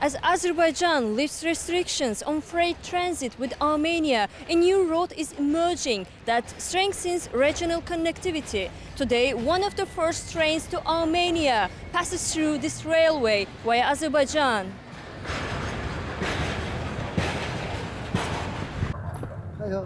As Azerbaijan lifts restrictions on freight transit with Armenia, a new route is emerging that strengthens regional connectivity. Today, one of the first trains to Armenia passes through this railway via Azerbaijan.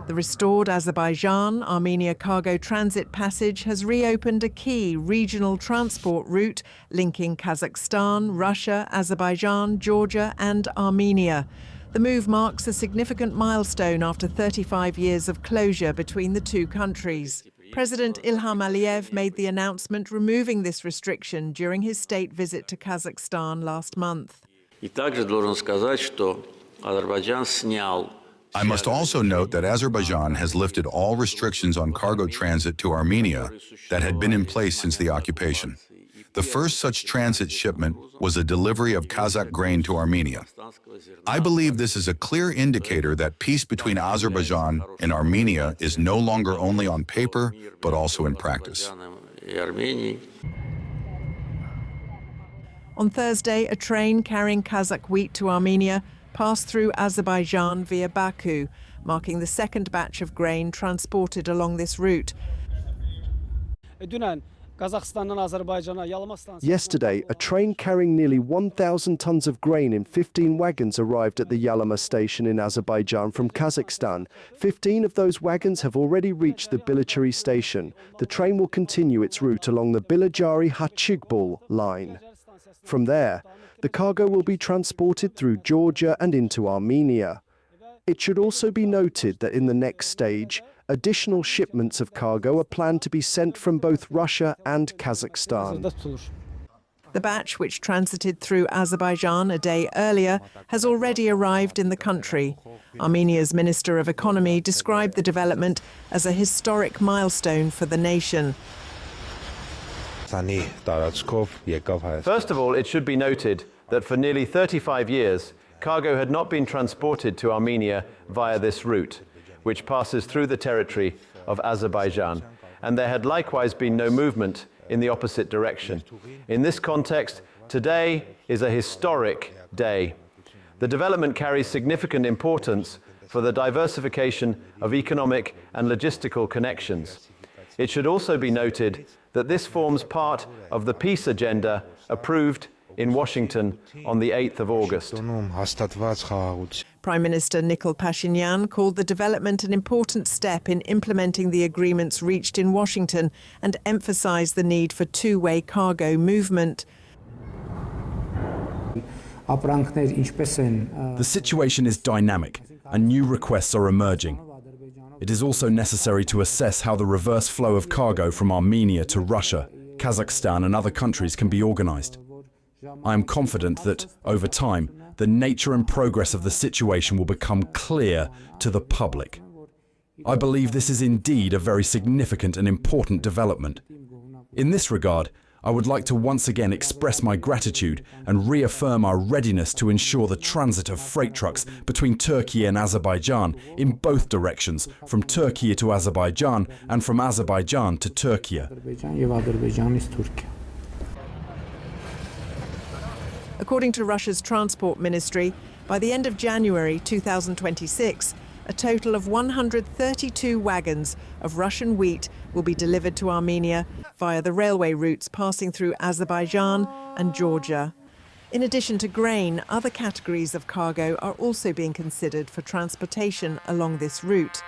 The restored Azerbaijan-Armenia cargo transit passage has reopened a key regional transport route linking Kazakhstan, Russia, Azerbaijan, Georgia and Armenia. The move marks a significant milestone after 35 years of closure between the two countries. President Ilham Aliyev made the announcement removing this restriction during his state visit to Kazakhstan last month. I must also note that Azerbaijan has lifted all restrictions on cargo transit to Armenia that had been in place since the occupation. The first such transit shipment was a delivery of Kazakh grain to Armenia. I believe this is a clear indicator that peace between Azerbaijan and Armenia is no longer only on paper, but also in practice. On Thursday, a train carrying Kazakh wheat to Armenia passed through Azerbaijan via Baku, marking the second batch of grain transported along this route. Yesterday, a train carrying nearly 1,000 tons of grain in 15 wagons arrived at the Yalama station in Azerbaijan from Kazakhstan. 15 of those wagons have already reached the Bilachari station. The train will continue its route along the Bilachari-Hachigbul line. From there, the cargo will be transported through Georgia and into Armenia. It should also be noted that in the next stage, additional shipments of cargo are planned to be sent from both Russia and Kazakhstan. The batch, which transited through Azerbaijan a day earlier, has already arrived in the country. Armenia's Minister of Economy described the development as a historic milestone for the nation. First of all, it should be noted that for nearly 35 years, cargo had not been transported to Armenia via this route, which passes through the territory of Azerbaijan, and there had likewise been no movement in the opposite direction. In this context, today is a historic day. The development carries significant importance for the diversification of economic and logistical connections. It should also be noted that this forms part of the peace agenda approved in Washington on the 8th of August. Prime Minister Nikol Pashinyan called the development an important step in implementing the agreements reached in Washington and emphasized the need for two-way cargo movement. The situation is dynamic and new requests are emerging. It is also necessary to assess how the reverse flow of cargo from Armenia to Russia, Kazakhstan and other countries can be organized. I am confident that, over time, the nature and progress of the situation will become clear to the public. I believe this is indeed a very significant and important development. In this regard, I would like to once again express my gratitude and reaffirm our readiness to ensure the transit of freight trucks between Turkey and Azerbaijan in both directions, from Turkey to Azerbaijan and from Azerbaijan to Turkey. According to Russia's Transport Ministry, by the end of January 2026, a total of 132 wagons of Russian wheat will be delivered to Armenia via the railway routes passing through Azerbaijan and Georgia. In addition to grain, other categories of cargo are also being considered for transportation along this route.